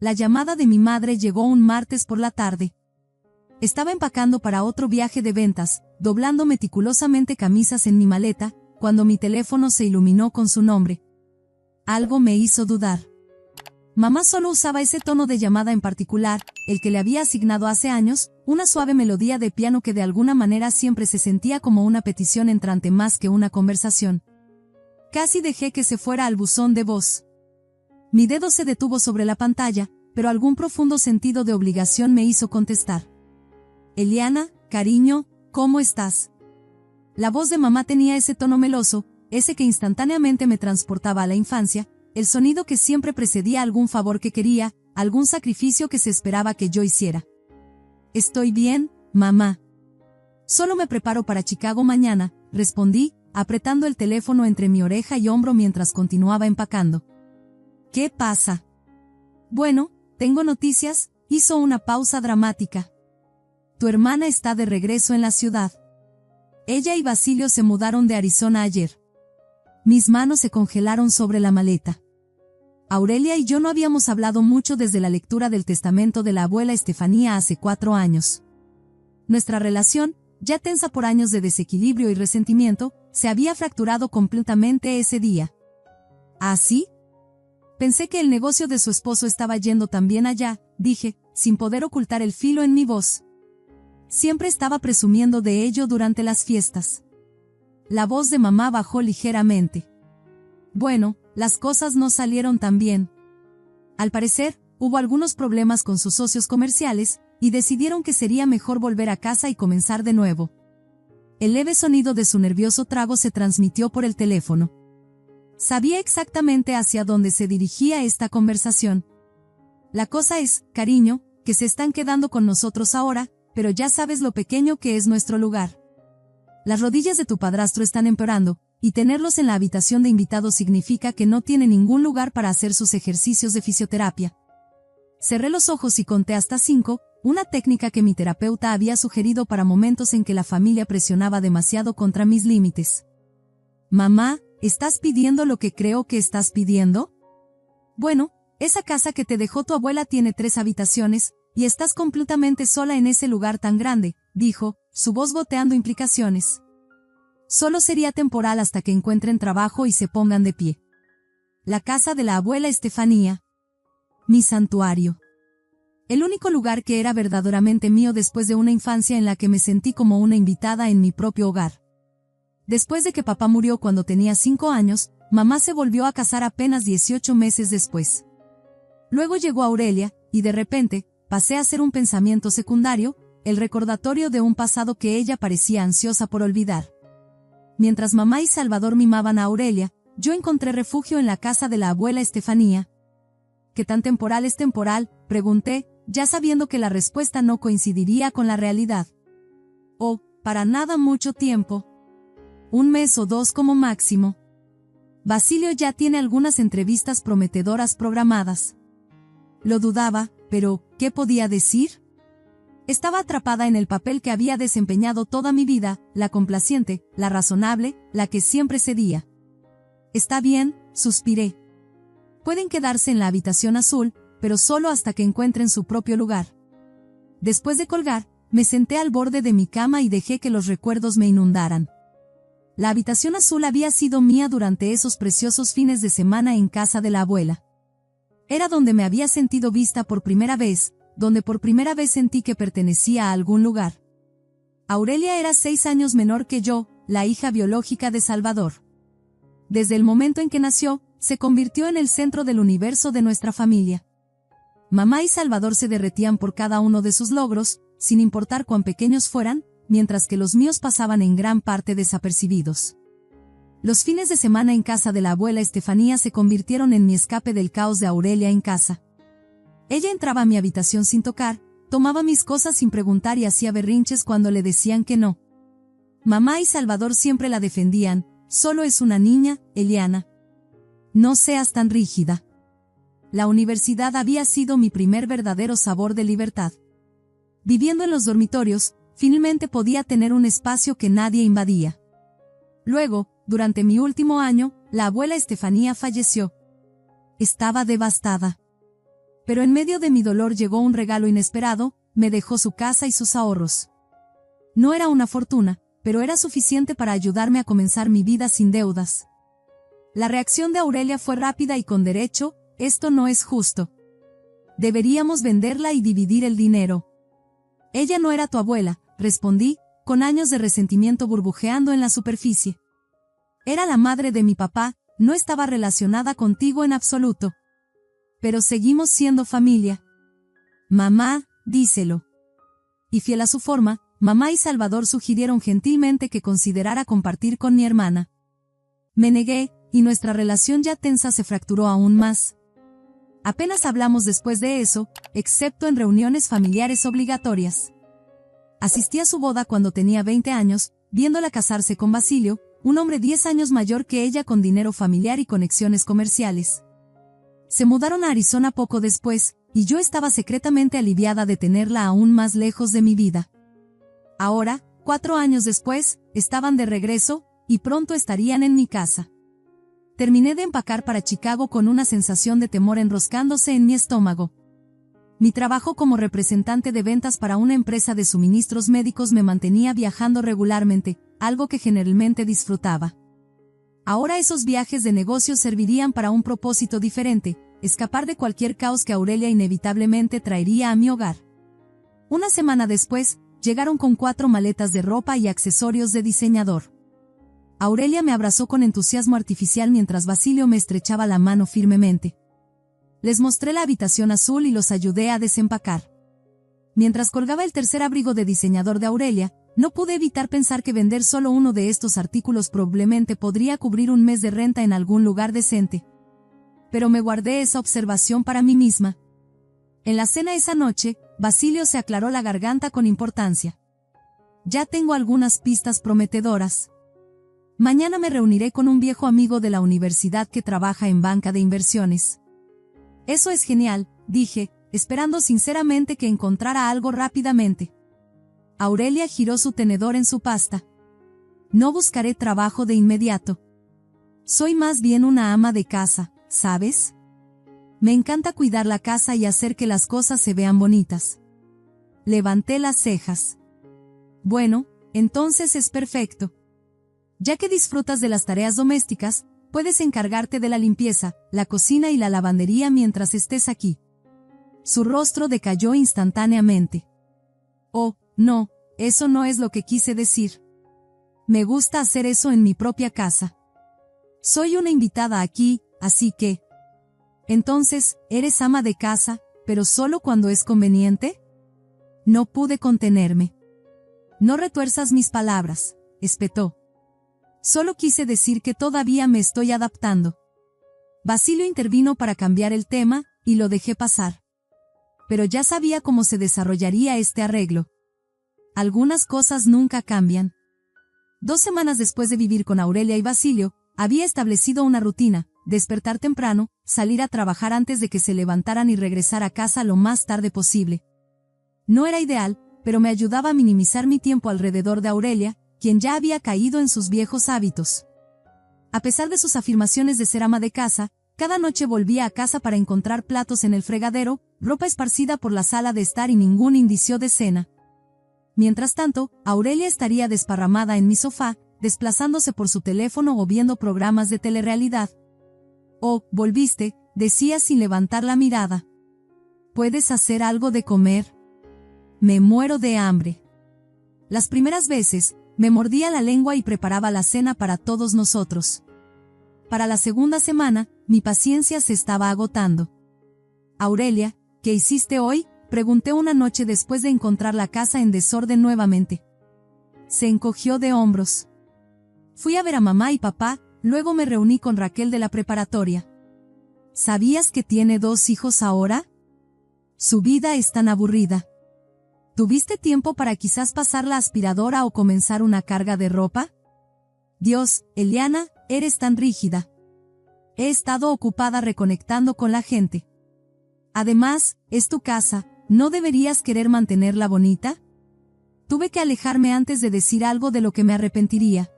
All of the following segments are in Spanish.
La llamada de mi madre llegó un martes por la tarde. Estaba empacando para otro viaje de ventas, doblando meticulosamente camisas en mi maleta, cuando mi teléfono se iluminó con su nombre. Algo me hizo dudar. Mamá solo usaba ese tono de llamada en particular, el que le había asignado hace años, una suave melodía de piano que de alguna manera siempre se sentía como una petición entrante más que una conversación. Casi dejé que se fuera al buzón de voz. Mi dedo se detuvo sobre la pantalla, pero algún profundo sentido de obligación me hizo contestar. Eliana, cariño, ¿cómo estás? La voz de mamá tenía ese tono meloso, ese que instantáneamente me transportaba a la infancia, el sonido que siempre precedía algún favor que quería, algún sacrificio que se esperaba que yo hiciera. Estoy bien, mamá. Solo me preparo para Chicago mañana, respondí, apretando el teléfono entre mi oreja y hombro mientras continuaba empacando. ¿Qué pasa? Bueno, tengo noticias, hizo una pausa dramática. Tu hermana está de regreso en la ciudad. Ella y Basilio se mudaron de Arizona ayer. Mis manos se congelaron sobre la maleta. Aurelia y yo no habíamos hablado mucho desde la lectura del testamento de la abuela Estefanía hace 4 años. Nuestra relación, ya tensa por años de desequilibrio y resentimiento, se había fracturado completamente ese día. ¿Ah, sí? Pensé que el negocio de su esposo estaba yendo también allá, dije, sin poder ocultar el filo en mi voz. Siempre estaba presumiendo de ello durante las fiestas. La voz de mamá bajó ligeramente. Bueno, las cosas no salieron tan bien. Al parecer, hubo algunos problemas con sus socios comerciales, y decidieron que sería mejor volver a casa y comenzar de nuevo. El leve sonido de su nervioso trago se transmitió por el teléfono. Sabía exactamente hacia dónde se dirigía esta conversación. La cosa es, cariño, que se están quedando con nosotros ahora, pero ya sabes lo pequeño que es nuestro lugar. Las rodillas de tu padrastro están empeorando, y tenerlos en la habitación de invitados significa que no tiene ningún lugar para hacer sus ejercicios de fisioterapia. Cerré los ojos y conté hasta 5, una técnica que mi terapeuta había sugerido para momentos en que la familia presionaba demasiado contra mis límites. Mamá, ¿estás pidiendo lo que creo que estás pidiendo? Bueno, esa casa que te dejó tu abuela tiene 3 habitaciones, y estás completamente sola en ese lugar tan grande, dijo, su voz goteando implicaciones. Solo sería temporal hasta que encuentren trabajo y se pongan de pie. La casa de la abuela Estefanía. Mi santuario. El único lugar que era verdaderamente mío después de una infancia en la que me sentí como una invitada en mi propio hogar. Después de que papá murió cuando tenía 5 años, mamá se volvió a casar apenas 18 meses después. Luego llegó Aurelia, y de repente, pasé a ser un pensamiento secundario, el recordatorio de un pasado que ella parecía ansiosa por olvidar. Mientras mamá y Salvador mimaban a Aurelia, yo encontré refugio en la casa de la abuela Estefanía. ¿Qué tan temporal es temporal?, pregunté, ya sabiendo que la respuesta no coincidiría con la realidad. Oh, para nada mucho tiempo. 1 mes o 2 como máximo. Basilio ya tiene algunas entrevistas prometedoras programadas. Lo dudaba, pero, ¿qué podía decir? Estaba atrapada en el papel que había desempeñado toda mi vida, la complaciente, la razonable, la que siempre cedía. Está bien, suspiré. Pueden quedarse en la habitación azul, pero solo hasta que encuentren su propio lugar. Después de colgar, me senté al borde de mi cama y dejé que los recuerdos me inundaran. La habitación azul había sido mía durante esos preciosos fines de semana en casa de la abuela. Era donde me había sentido vista por primera vez, donde por primera vez sentí que pertenecía a algún lugar. Aurelia era 6 años menor que yo, la hija biológica de Salvador. Desde el momento en que nació, se convirtió en el centro del universo de nuestra familia. Mamá y Salvador se derretían por cada uno de sus logros, sin importar cuán pequeños fueran, mientras que los míos pasaban en gran parte desapercibidos. Los fines de semana en casa de la abuela Estefanía se convirtieron en mi escape del caos de Aurelia en casa. Ella entraba a mi habitación sin tocar, tomaba mis cosas sin preguntar y hacía berrinches cuando le decían que no. Mamá y Salvador siempre la defendían, solo es una niña, Eliana. No seas tan rígida. La universidad había sido mi primer verdadero sabor de libertad. Viviendo en los dormitorios, finalmente podía tener un espacio que nadie invadía. Luego, durante mi último año, la abuela Estefanía falleció. Estaba devastada. Pero en medio de mi dolor llegó un regalo inesperado, me dejó su casa y sus ahorros. No era una fortuna, pero era suficiente para ayudarme a comenzar mi vida sin deudas. La reacción de Aurelia fue rápida y con derecho: esto no es justo. Deberíamos venderla y dividir el dinero. Ella no era tu abuela, respondí, con años de resentimiento burbujeando en la superficie. Era la madre de mi papá, no estaba relacionada contigo en absoluto. Pero seguimos siendo familia. Mamá, díselo. Y fiel a su forma, mamá y Salvador sugirieron gentilmente que considerara compartir con mi hermana. Me negué, y nuestra relación ya tensa se fracturó aún más. Apenas hablamos después de eso, excepto en reuniones familiares obligatorias. Asistí a su boda cuando tenía 20 años, viéndola casarse con Basilio, un hombre 10 años mayor que ella con dinero familiar y conexiones comerciales. Se mudaron a Arizona poco después, y yo estaba secretamente aliviada de tenerla aún más lejos de mi vida. Ahora, 4 años después, estaban de regreso, y pronto estarían en mi casa. Terminé de empacar para Chicago con una sensación de temor enroscándose en mi estómago. Mi trabajo como representante de ventas para una empresa de suministros médicos me mantenía viajando regularmente, algo que generalmente disfrutaba. Ahora esos viajes de negocios servirían para un propósito diferente: escapar de cualquier caos que Aurelia inevitablemente traería a mi hogar. Una semana después, llegaron con 4 maletas de ropa y accesorios de diseñador. Aurelia me abrazó con entusiasmo artificial mientras Basilio me estrechaba la mano firmemente. Les mostré la habitación azul y los ayudé a desempacar. Mientras colgaba el tercer abrigo de diseñador de Aurelia, no pude evitar pensar que vender solo uno de estos artículos probablemente podría cubrir un mes de renta en algún lugar decente. Pero me guardé esa observación para mí misma. En la cena esa noche, Basilio se aclaró la garganta con importancia. Ya tengo algunas pistas prometedoras. Mañana me reuniré con un viejo amigo de la universidad que trabaja en banca de inversiones. Eso es genial, dije, esperando sinceramente que encontrara algo rápidamente. Aurelia giró su tenedor en su pasta. No buscaré trabajo de inmediato. Soy más bien una ama de casa, ¿sabes? Me encanta cuidar la casa y hacer que las cosas se vean bonitas. Levanté las cejas. Bueno, entonces es perfecto. Ya que disfrutas de las tareas domésticas, puedes encargarte de la limpieza, la cocina y la lavandería mientras estés aquí. Su rostro decayó instantáneamente. Oh, no, eso no es lo que quise decir. Me gusta hacer eso en mi propia casa. Soy una invitada aquí, así que... Entonces, ¿eres ama de casa, pero solo cuando es conveniente? No pude contenerme. No retuerzas mis palabras, espetó. Solo quise decir que todavía me estoy adaptando. Basilio intervino para cambiar el tema, y lo dejé pasar. Pero ya sabía cómo se desarrollaría este arreglo. Algunas cosas nunca cambian. 2 semanas después de vivir con Aurelia y Basilio, había establecido una rutina: despertar temprano, salir a trabajar antes de que se levantaran y regresar a casa lo más tarde posible. No era ideal, pero me ayudaba a minimizar mi tiempo alrededor de Aurelia, quien ya había caído en sus viejos hábitos. A pesar de sus afirmaciones de ser ama de casa, cada noche volvía a casa para encontrar platos en el fregadero, ropa esparcida por la sala de estar y ningún indicio de cena. Mientras tanto, Aurelia estaría desparramada en mi sofá, desplazándose por su teléfono o viendo programas de telerrealidad. «Oh, volviste», decía sin levantar la mirada. «¿Puedes hacer algo de comer? Me muero de hambre». Las primeras veces, me mordía la lengua y preparaba la cena para todos nosotros. Para la segunda semana, mi paciencia se estaba agotando. «Aurelia, ¿qué hiciste hoy?», pregunté una noche después de encontrar la casa en desorden nuevamente. Se encogió de hombros. «Fui a ver a mamá y papá, luego me reuní con Raquel de la preparatoria». «¿Sabías que tiene 2 hijos ahora? Su vida es tan aburrida. ¿Tuviste tiempo para quizás pasar la aspiradora o comenzar una carga de ropa? Dios, Eliana, eres tan rígida. He estado ocupada reconectando con la gente. Además, es tu casa, ¿no deberías querer mantenerla bonita?». Tuve que alejarme antes de decir algo de lo que me arrepentiría.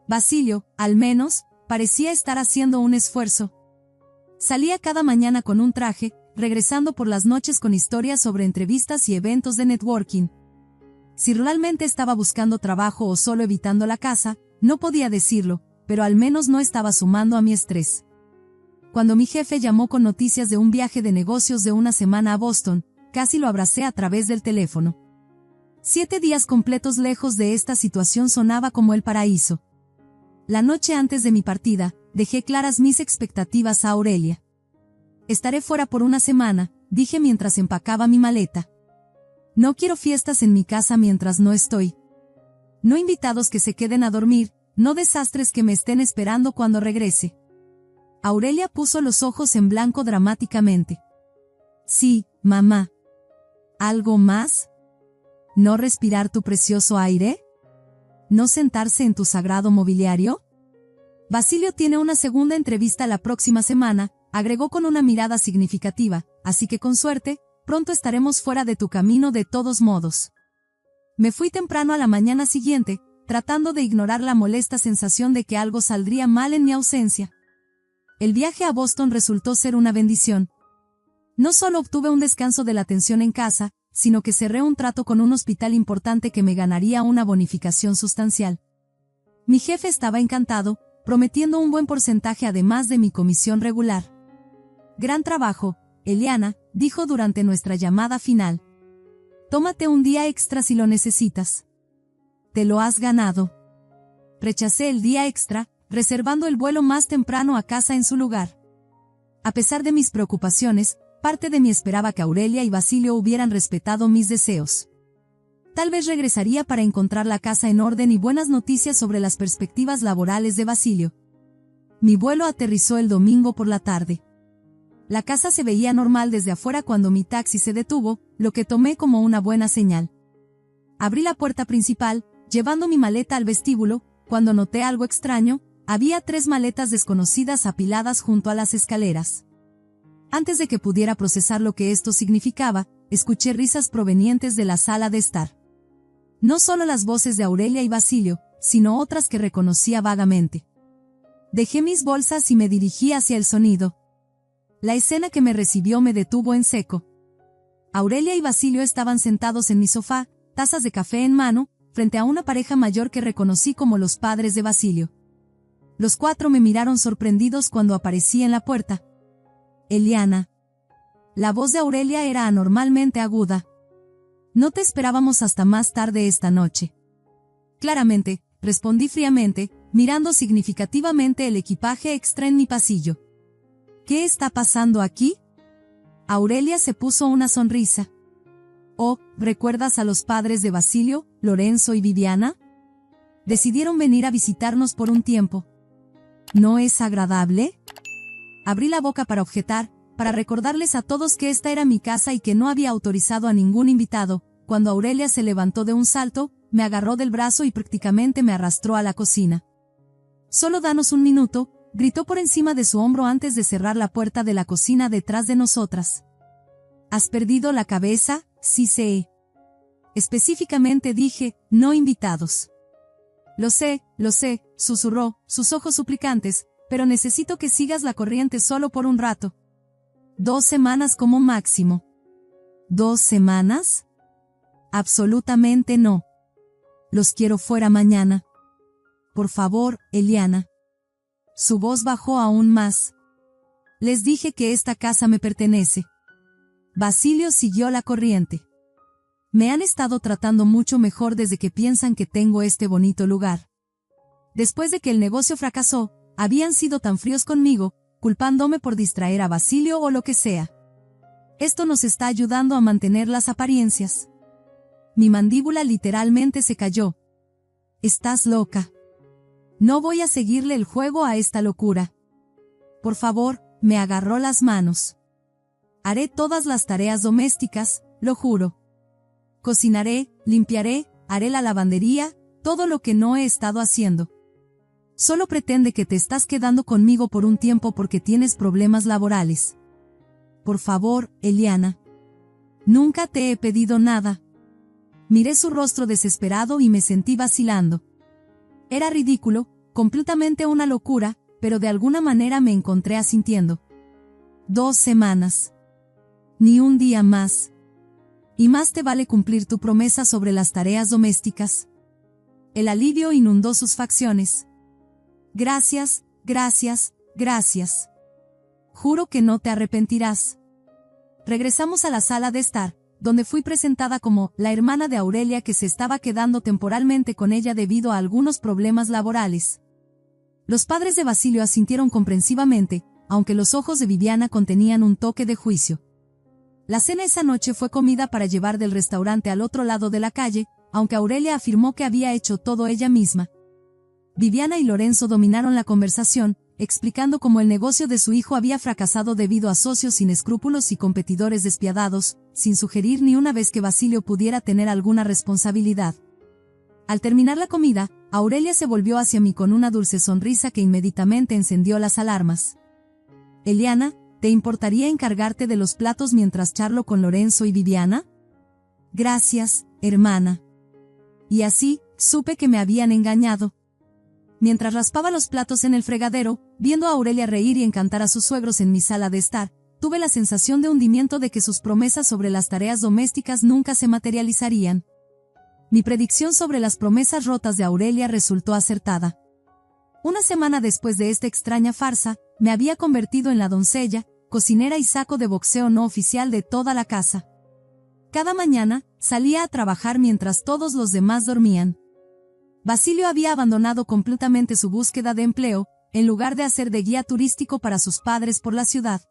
Basilio, al menos, parecía estar haciendo un esfuerzo. Salía cada mañana con un traje, regresando por las noches con historias sobre entrevistas y eventos de networking. Si realmente estaba buscando trabajo o solo evitando la casa, no podía decirlo, pero al menos no estaba sumando a mi estrés. Cuando mi jefe llamó con noticias de un viaje de negocios de una semana a Boston, casi lo abracé a través del teléfono. 7 días completos lejos de esta situación sonaba como el paraíso. La noche antes de mi partida, dejé claras mis expectativas a Aurelia. Estaré fuera por una semana, dije mientras empacaba mi maleta. No quiero fiestas en mi casa mientras no estoy. No invitados que se queden a dormir, no desastres que me estén esperando cuando regrese. Aurelia puso los ojos en blanco dramáticamente. Sí, mamá. ¿Algo más? ¿No respirar tu precioso aire? ¿No sentarse en tu sagrado mobiliario? Basilio tiene una segunda entrevista la próxima semana, agregó con una mirada significativa, así que con suerte, pronto estaremos fuera de tu camino de todos modos. Me fui temprano a la mañana siguiente, tratando de ignorar la molesta sensación de que algo saldría mal en mi ausencia. El viaje a Boston resultó ser una bendición. No solo obtuve un descanso de la tensión en casa, sino que cerré un trato con un hospital importante que me ganaría una bonificación sustancial. Mi jefe estaba encantado, prometiendo un buen porcentaje además de mi comisión regular. Gran trabajo, Eliana, dijo durante nuestra llamada final. Tómate un día extra si lo necesitas. Te lo has ganado. Rechacé el día extra, reservando el vuelo más temprano a casa en su lugar. A pesar de mis preocupaciones, parte de mí esperaba que Aurelia y Basilio hubieran respetado mis deseos. Tal vez regresaría para encontrar la casa en orden y buenas noticias sobre las perspectivas laborales de Basilio. Mi vuelo aterrizó el domingo por la tarde. La casa se veía normal desde afuera cuando mi taxi se detuvo, lo que tomé como una buena señal. Abrí la puerta principal, llevando mi maleta al vestíbulo, cuando noté algo extraño. Había 3 maletas desconocidas apiladas junto a las escaleras. Antes de que pudiera procesar lo que esto significaba, escuché risas provenientes de la sala de estar. No solo las voces de Aurelia y Basilio, sino otras que reconocía vagamente. Dejé mis bolsas y me dirigí hacia el sonido. La escena que me recibió me detuvo en seco. Aurelia y Basilio estaban sentados en mi sofá, tazas de café en mano, frente a una pareja mayor que reconocí como los padres de Basilio. Los 4 me miraron sorprendidos cuando aparecí en la puerta. Eliana. La voz de Aurelia era anormalmente aguda. No te esperábamos hasta más tarde esta noche. Claramente, respondí fríamente, mirando significativamente el equipaje extra en mi pasillo. ¿Qué está pasando aquí? Aurelia se puso una sonrisa. Oh, ¿recuerdas a los padres de Basilio, Lorenzo y Viviana? Decidieron venir a visitarnos por un tiempo. ¿No es agradable? Abrí la boca para objetar, para recordarles a todos que esta era mi casa y que no había autorizado a ningún invitado, cuando Aurelia se levantó de un salto, me agarró del brazo y prácticamente me arrastró a la cocina. Solo danos un minuto, gritó por encima de su hombro antes de cerrar la puerta de la cocina detrás de nosotras. ¿Has perdido la cabeza? Sí sé. Específicamente dije, no invitados. Lo sé, susurró, sus ojos suplicantes, pero necesito que sigas la corriente solo por un rato. 2 semanas como máximo. ¿2 semanas? Absolutamente no. Los quiero fuera mañana. Por favor, Eliana. Su voz bajó aún más. Les dije que esta casa me pertenece. Basilio siguió la corriente. Me han estado tratando mucho mejor desde que piensan que tengo este bonito lugar. Después de que el negocio fracasó, habían sido tan fríos conmigo, culpándome por distraer a Basilio o lo que sea. Esto nos está ayudando a mantener las apariencias. Mi mandíbula literalmente se cayó. Estás loca. No voy a seguirle el juego a esta locura. Por favor, me agarró las manos. Haré todas las tareas domésticas, lo juro. Cocinaré, limpiaré, haré la lavandería, todo lo que no he estado haciendo. Solo pretende que te estás quedando conmigo por un tiempo porque tienes problemas laborales. Por favor, Eliana. Nunca te he pedido nada. Miré su rostro desesperado y me sentí vacilando. Era ridículo, completamente una locura, pero de alguna manera me encontré asintiendo. 2 semanas. Ni un día más. Y más te vale cumplir tu promesa sobre las tareas domésticas. El alivio inundó sus facciones. Gracias, gracias, gracias. Juro que no te arrepentirás. Regresamos a la sala de estar, donde fui presentada como la hermana de Aurelia que se estaba quedando temporalmente con ella debido a algunos problemas laborales. Los padres de Basilio asintieron comprensivamente, aunque los ojos de Viviana contenían un toque de juicio. La cena esa noche fue comida para llevar del restaurante al otro lado de la calle, aunque Aurelia afirmó que había hecho todo ella misma. Viviana y Lorenzo dominaron la conversación, explicando cómo el negocio de su hijo había fracasado debido a socios sin escrúpulos y competidores despiadados, sin sugerir ni una vez que Basilio pudiera tener alguna responsabilidad. Al terminar la comida, Aurelia se volvió hacia mí con una dulce sonrisa que inmediatamente encendió las alarmas. Eliana, ¿te importaría encargarte de los platos mientras charlo con Lorenzo y Viviana? Gracias, hermana. Y así, supe que me habían engañado. Mientras raspaba los platos en el fregadero, viendo a Aurelia reír y encantar a sus suegros en mi sala de estar, tuve la sensación de hundimiento de que sus promesas sobre las tareas domésticas nunca se materializarían. Mi predicción sobre las promesas rotas de Aurelia resultó acertada. Una semana después de esta extraña farsa, me había convertido en la doncella, cocinera y saco de boxeo no oficial de toda la casa. Cada mañana, salía a trabajar mientras todos los demás dormían. Basilio había abandonado completamente su búsqueda de empleo, en lugar de hacer de guía turístico para sus padres por la ciudad.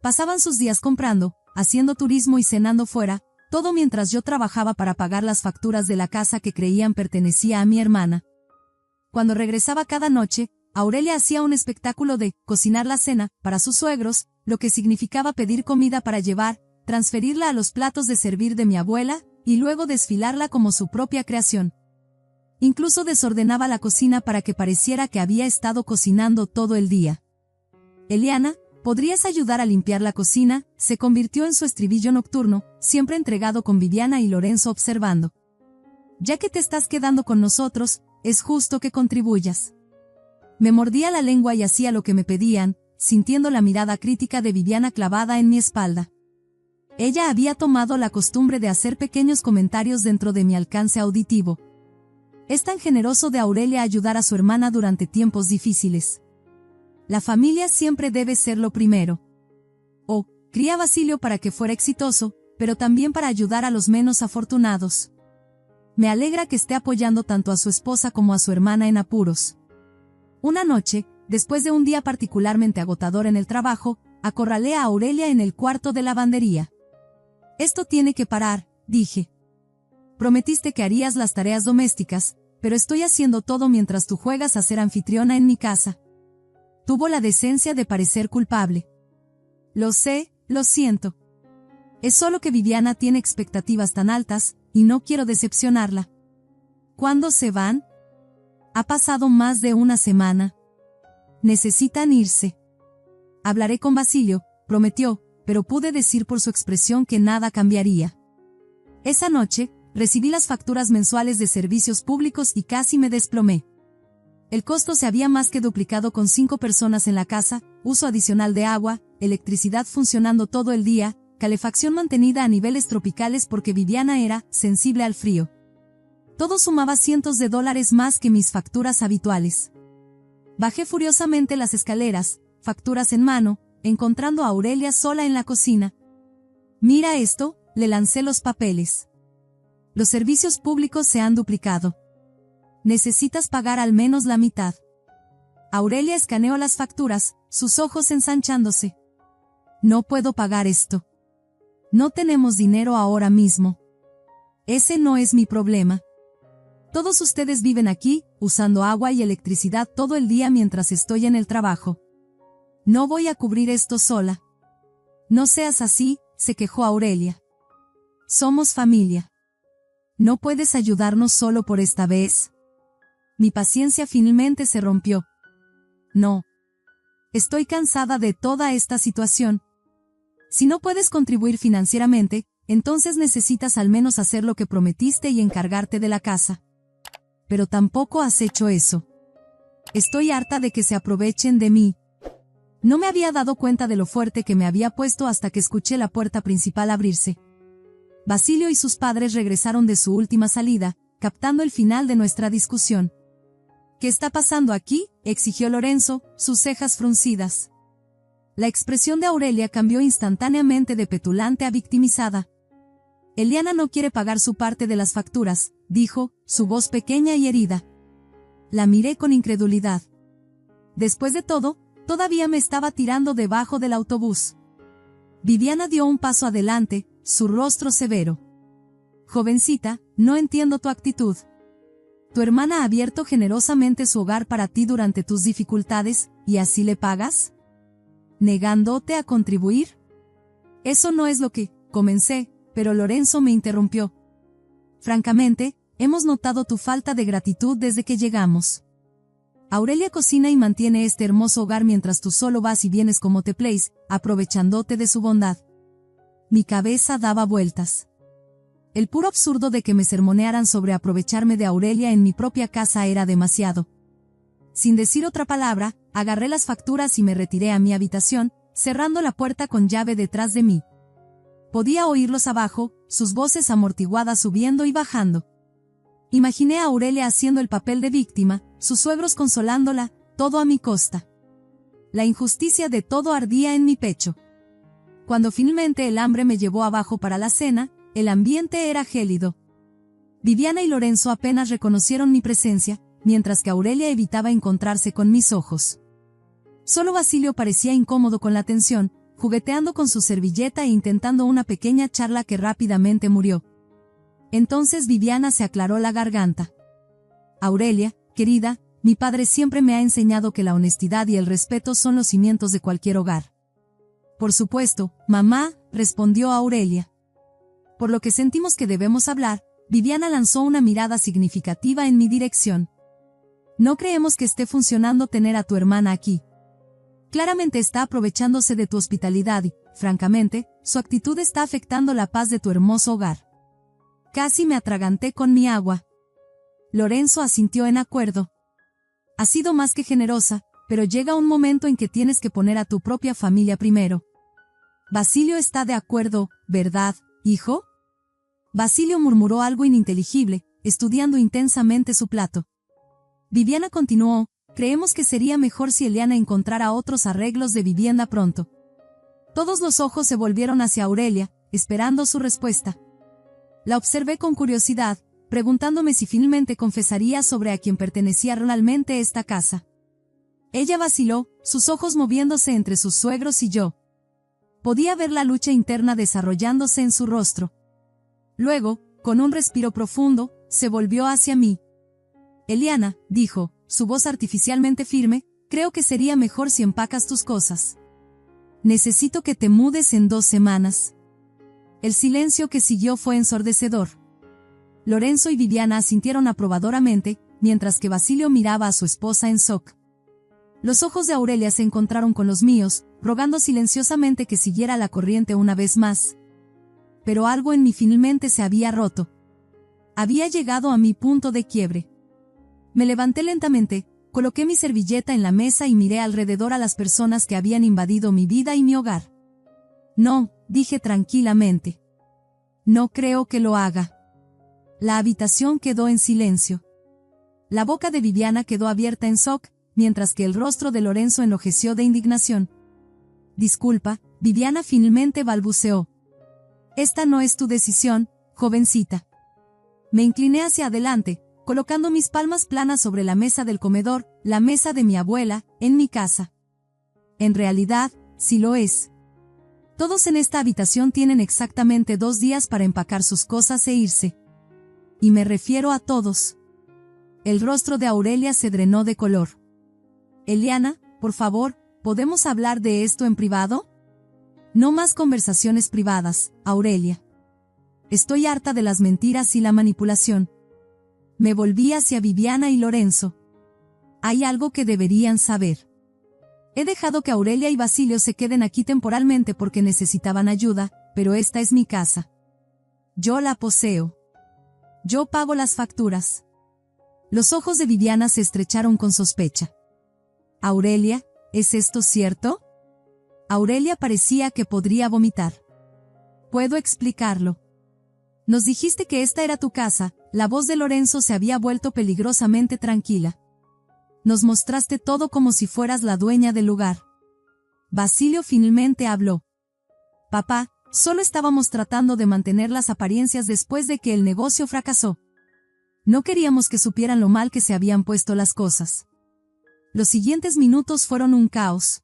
Pasaban sus días comprando, haciendo turismo y cenando fuera, todo mientras yo trabajaba para pagar las facturas de la casa que creían pertenecía a mi hermana. Cuando regresaba cada noche, Aurelia hacía un espectáculo de cocinar la cena para sus suegros, lo que significaba pedir comida para llevar, transferirla a los platos de servir de mi abuela, y luego desfilarla como su propia creación. Incluso desordenaba la cocina para que pareciera que había estado cocinando todo el día. Eliana, ¿podrías ayudar a limpiar la cocina? Se convirtió en su estribillo nocturno, siempre entregado con Viviana y Lorenzo observando. Ya que te estás quedando con nosotros, es justo que contribuyas. Me mordía la lengua y hacía lo que me pedían, sintiendo la mirada crítica de Viviana clavada en mi espalda. Ella había tomado la costumbre de hacer pequeños comentarios dentro de mi alcance auditivo. Es tan generoso de Aurelia ayudar a su hermana durante tiempos difíciles. La familia siempre debe ser lo primero. Cría a Basilio para que fuera exitoso, pero también para ayudar a los menos afortunados. Me alegra que esté apoyando tanto a su esposa como a su hermana en apuros. Una noche, después de un día particularmente agotador en el trabajo, acorralé a Aurelia en el cuarto de lavandería. Esto tiene que parar, dije. Prometiste que harías las tareas domésticas, pero estoy haciendo todo mientras tú juegas a ser anfitriona en mi casa. Tuvo la decencia de parecer culpable. Lo sé, lo siento. Es solo que Viviana tiene expectativas tan altas, y no quiero decepcionarla. ¿Cuándo se van? Ha pasado más de una semana. Necesitan irse. Hablaré con Basilio, prometió, pero pude decir por su expresión que nada cambiaría. Esa noche, recibí las facturas mensuales de servicios públicos y casi me desplomé. El costo se había más que duplicado con 5 personas en la casa, uso adicional de agua, electricidad funcionando todo el día, calefacción mantenida a niveles tropicales porque Viviana era sensible al frío. Todo sumaba cientos de dólares más que mis facturas habituales. Bajé furiosamente las escaleras, facturas en mano, encontrando a Aurelia sola en la cocina. Mira esto, le lancé los papeles. Los servicios públicos se han duplicado. Necesitas pagar al menos la mitad. Aurelia escaneó las facturas, sus ojos ensanchándose. No puedo pagar esto. No tenemos dinero ahora mismo. Ese no es mi problema. Todos ustedes viven aquí, usando agua y electricidad todo el día mientras estoy en el trabajo. No voy a cubrir esto sola. No seas así, se quejó Aurelia. Somos familia. ¿No puedes ayudarnos solo por esta vez? Mi paciencia finalmente se rompió. No. Estoy cansada de toda esta situación. Si no puedes contribuir financieramente, entonces necesitas al menos hacer lo que prometiste y encargarte de la casa. Pero tampoco has hecho eso. Estoy harta de que se aprovechen de mí. No me había dado cuenta de lo fuerte que me había puesto hasta que escuché la puerta principal abrirse. Basilio y sus padres regresaron de su última salida, captando el final de nuestra discusión. ¿Qué está pasando aquí?, exigió Lorenzo, sus cejas fruncidas. La expresión de Aurelia cambió instantáneamente de petulante a victimizada. Eliana no quiere pagar su parte de las facturas, dijo, su voz pequeña y herida. La miré con incredulidad. Después de todo, todavía me estaba tirando debajo del autobús. Viviana dio un paso adelante, su rostro severo. Jovencita, no entiendo tu actitud. Tu hermana ha abierto generosamente su hogar para ti durante tus dificultades, ¿y así le pagas? ¿Negándote a contribuir? Eso no es lo que, comencé, pero Lorenzo me interrumpió. Francamente, hemos notado tu falta de gratitud desde que llegamos. Aurelia cocina y mantiene este hermoso hogar mientras tú solo vas y vienes como te place, aprovechándote de su bondad. Mi cabeza daba vueltas. El puro absurdo de que me sermonearan sobre aprovecharme de Aurelia en mi propia casa era demasiado. Sin decir otra palabra, agarré las facturas y me retiré a mi habitación, cerrando la puerta con llave detrás de mí. Podía oírlos abajo, sus voces amortiguadas subiendo y bajando. Imaginé a Aurelia haciendo el papel de víctima, sus suegros consolándola, todo a mi costa. La injusticia de todo ardía en mi pecho. Cuando finalmente el hambre me llevó abajo para la cena, el ambiente era gélido. Viviana y Lorenzo apenas reconocieron mi presencia, mientras que Aurelia evitaba encontrarse con mis ojos. Solo Basilio parecía incómodo con la tensión, jugueteando con su servilleta e intentando una pequeña charla que rápidamente murió. Entonces Viviana se aclaró la garganta. Aurelia, querida, mi padre siempre me ha enseñado que la honestidad y el respeto son los cimientos de cualquier hogar. Por supuesto, mamá, respondió Aurelia. Por lo que sentimos que debemos hablar, Viviana lanzó una mirada significativa en mi dirección. No creemos que esté funcionando tener a tu hermana aquí. Claramente está aprovechándose de tu hospitalidad y, francamente, su actitud está afectando la paz de tu hermoso hogar. Casi me atraganté con mi agua. Lorenzo asintió en acuerdo. Has sido más que generosa, pero llega un momento en que tienes que poner a tu propia familia primero. Basilio está de acuerdo, ¿verdad, hijo? Basilio murmuró algo ininteligible, estudiando intensamente su plato. Viviana continuó, creemos que sería mejor si Eliana encontrara otros arreglos de vivienda pronto. Todos los ojos se volvieron hacia Aurelia, esperando su respuesta. La observé con curiosidad, preguntándome si finalmente confesaría sobre a quién pertenecía realmente esta casa. Ella vaciló, sus ojos moviéndose entre sus suegros y yo. Podía ver la lucha interna desarrollándose en su rostro. Luego, con un respiro profundo, se volvió hacia mí. Eliana, dijo, su voz artificialmente firme, creo que sería mejor si empacas tus cosas. Necesito que te mudes en 2 semanas. El silencio que siguió fue ensordecedor. Lorenzo y Viviana asintieron aprobadoramente, mientras que Basilio miraba a su esposa en shock. Los ojos de Aurelia se encontraron con los míos, rogando silenciosamente que siguiera la corriente una vez más. Pero algo en mí finalmente se había roto. Había llegado a mi punto de quiebre. Me levanté lentamente, coloqué mi servilleta en la mesa y miré alrededor a las personas que habían invadido mi vida y mi hogar. No, dije tranquilamente. No creo que lo haga. La habitación quedó en silencio. La boca de Viviana quedó abierta en shock, mientras que el rostro de Lorenzo enrojeció de indignación. Disculpa, Viviana finalmente balbuceó. Esta no es tu decisión, jovencita. Me incliné hacia adelante, colocando mis palmas planas sobre la mesa del comedor, la mesa de mi abuela, en mi casa. En realidad, sí lo es. Todos en esta habitación tienen exactamente 2 días para empacar sus cosas e irse. Y me refiero a todos. El rostro de Aurelia se drenó de color. Eliana, por favor, ¿podemos hablar de esto en privado? No más conversaciones privadas, Aurelia. Estoy harta de las mentiras y la manipulación. Me volví hacia Viviana y Lorenzo. Hay algo que deberían saber. He dejado que Aurelia y Basilio se queden aquí temporalmente porque necesitaban ayuda, pero esta es mi casa. Yo la poseo. Yo pago las facturas. Los ojos de Viviana se estrecharon con sospecha. Aurelia, ¿es esto cierto? Aurelia parecía que podría vomitar. Puedo explicarlo. Nos dijiste que esta era tu casa. La voz de Lorenzo se había vuelto peligrosamente tranquila. Nos mostraste todo como si fueras la dueña del lugar. Basilio finalmente habló. Papá, solo estábamos tratando de mantener las apariencias después de que el negocio fracasó. No queríamos que supieran lo mal que se habían puesto las cosas. Los siguientes minutos fueron un caos.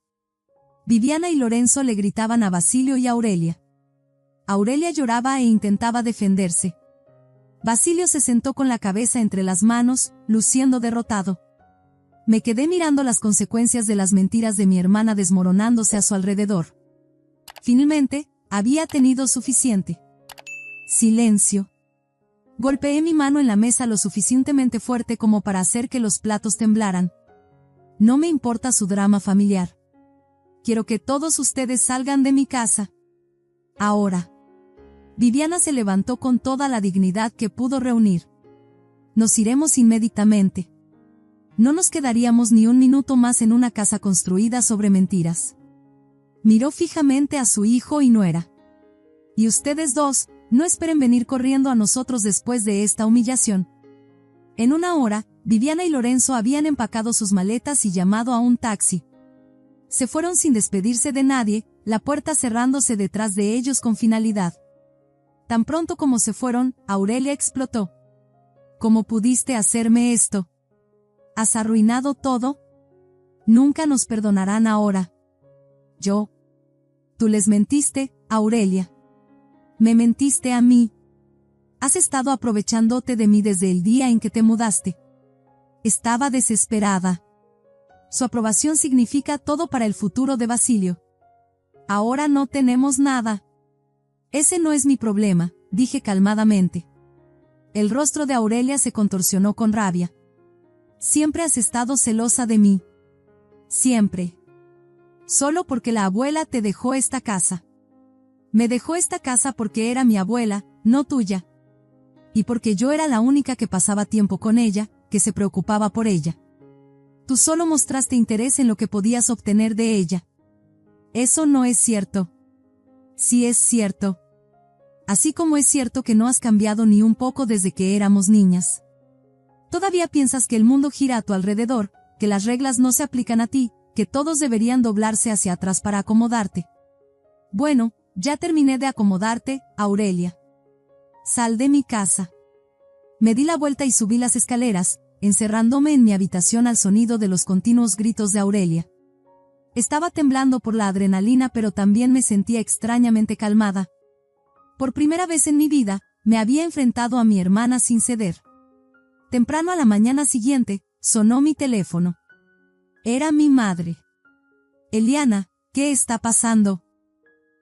Viviana y Lorenzo le gritaban a Basilio y a Aurelia. Aurelia lloraba e intentaba defenderse. Basilio se sentó con la cabeza entre las manos, luciendo derrotado. Me quedé mirando las consecuencias de las mentiras de mi hermana desmoronándose a su alrededor. Finalmente, había tenido suficiente. Silencio. Golpeé mi mano en la mesa lo suficientemente fuerte como para hacer que los platos temblaran. No me importa su drama familiar. Quiero que todos ustedes salgan de mi casa. Ahora. Viviana se levantó con toda la dignidad que pudo reunir. Nos iremos inmediatamente. No nos quedaríamos ni un minuto más en una casa construida sobre mentiras. Miró fijamente a su hijo y nuera. Y ustedes dos, no esperen venir corriendo a nosotros después de esta humillación. En una hora, Viviana y Lorenzo habían empacado sus maletas y llamado a un taxi. Se fueron sin despedirse de nadie, la puerta cerrándose detrás de ellos con finalidad. Tan pronto como se fueron, Aurelia explotó. ¿Cómo pudiste hacerme esto? ¿Has arruinado todo? Nunca nos perdonarán ahora. Yo. Tú les mentiste, Aurelia. Me mentiste a mí. Has estado aprovechándote de mí desde el día en que te mudaste. Estaba desesperada. Su aprobación significa todo para el futuro de Basilio. Ahora no tenemos nada. Ese no es mi problema, dije calmadamente. El rostro de Aurelia se contorsionó con rabia. Siempre has estado celosa de mí. Siempre. Solo porque la abuela te dejó esta casa. Me dejó esta casa porque era mi abuela, no tuya. Y porque yo era la única que pasaba tiempo con ella, que se preocupaba por ella. Tú solo mostraste interés en lo que podías obtener de ella. Eso no es cierto. Sí es cierto. Así como es cierto que no has cambiado ni un poco desde que éramos niñas. Todavía piensas que el mundo gira a tu alrededor, que las reglas no se aplican a ti, que todos deberían doblarse hacia atrás para acomodarte. Bueno, ya terminé de acomodarte, Aurelia. Sal de mi casa. Me di la vuelta y subí las escaleras, encerrándome en mi habitación al sonido de los continuos gritos de Aurelia. Estaba temblando por la adrenalina, pero también me sentía extrañamente calmada. Por primera vez en mi vida, me había enfrentado a mi hermana sin ceder. Temprano a la mañana siguiente, sonó mi teléfono. Era mi madre. Eliana, ¿qué está pasando?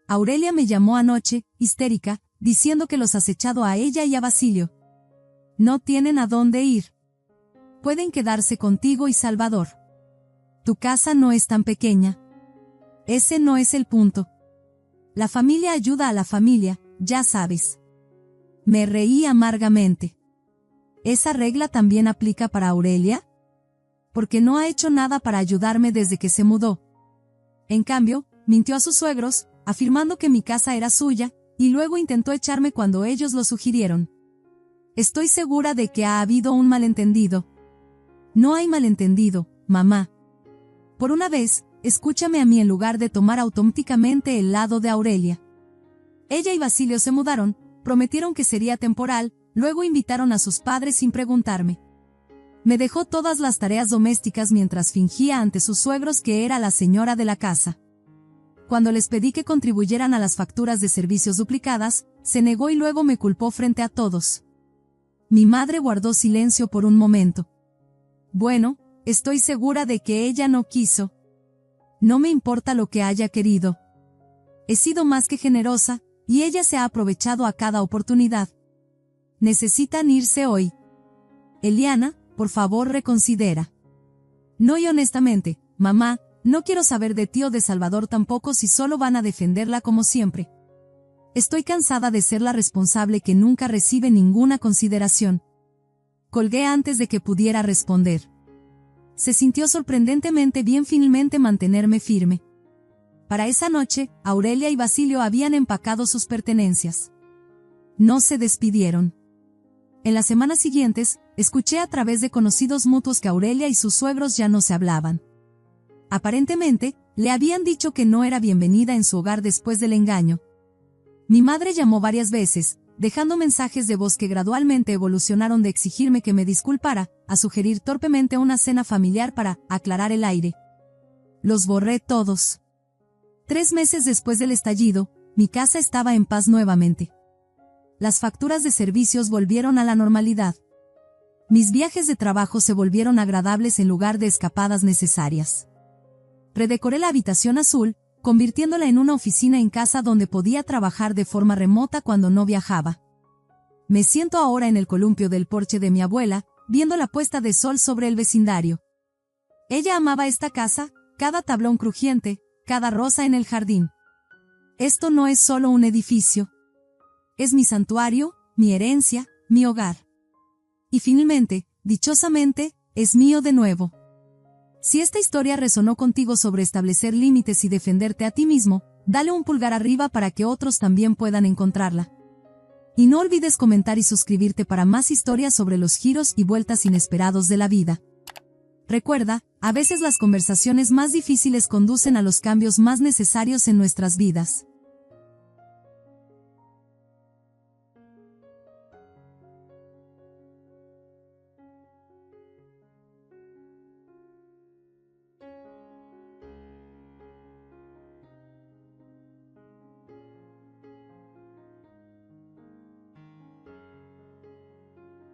Aurelia me llamó anoche, histérica, diciendo que los has echado a ella y a Basilio. No tienen a dónde ir. Pueden quedarse contigo y Salvador. Tu casa no es tan pequeña. Ese no es el punto. La familia ayuda a la familia, ya sabes. Me reí amargamente. ¿Esa regla también aplica para Aurelia? Porque no ha hecho nada para ayudarme desde que se mudó. En cambio, mintió a sus suegros, afirmando que mi casa era suya, y luego intentó echarme cuando ellos lo sugirieron. Estoy segura de que ha habido un malentendido. No hay malentendido, mamá. Por una vez, escúchame a mí en lugar de tomar automáticamente el lado de Aurelia. Ella y Basilio se mudaron, prometieron que sería temporal, luego invitaron a sus padres sin preguntarme. Me dejó todas las tareas domésticas mientras fingía ante sus suegros que era la señora de la casa. Cuando les pedí que contribuyeran a las facturas de servicios duplicadas, se negó y luego me culpó frente a todos. Mi madre guardó silencio por un momento. Bueno, estoy segura de que ella no quiso. No me importa lo que haya querido. He sido más que generosa, y ella se ha aprovechado a cada oportunidad. Necesitan irse hoy. Eliana, por favor reconsidera. No, y honestamente, mamá, no quiero saber de ti o de Salvador tampoco si solo van a defenderla como siempre. Estoy cansada de ser la responsable que nunca recibe ninguna consideración. Colgué antes de que pudiera responder. Se sintió sorprendentemente bien finalmente mantenerme firme. Para esa noche, Aurelia y Basilio habían empacado sus pertenencias. No se despidieron. En las semanas siguientes, escuché a través de conocidos mutuos que Aurelia y sus suegros ya no se hablaban. Aparentemente, le habían dicho que no era bienvenida en su hogar después del engaño. Mi madre llamó varias veces, dejando mensajes de voz que gradualmente evolucionaron de exigirme que me disculpara, a sugerir torpemente una cena familiar para aclarar el aire. Los borré todos. 3 meses después del estallido, mi casa estaba en paz nuevamente. Las facturas de servicios volvieron a la normalidad. Mis viajes de trabajo se volvieron agradables en lugar de escapadas necesarias. Redecoré la habitación azul, convirtiéndola en una oficina en casa donde podía trabajar de forma remota cuando no viajaba. Me siento ahora en el columpio del porche de mi abuela, viendo la puesta de sol sobre el vecindario. Ella amaba esta casa, cada tablón crujiente, cada rosa en el jardín. Esto no es solo un edificio. Es mi santuario, mi herencia, mi hogar. Y finalmente, dichosamente, es mío de nuevo. Si esta historia resonó contigo sobre establecer límites y defenderte a ti mismo, dale un pulgar arriba para que otros también puedan encontrarla. Y no olvides comentar y suscribirte para más historias sobre los giros y vueltas inesperados de la vida. Recuerda, a veces las conversaciones más difíciles conducen a los cambios más necesarios en nuestras vidas.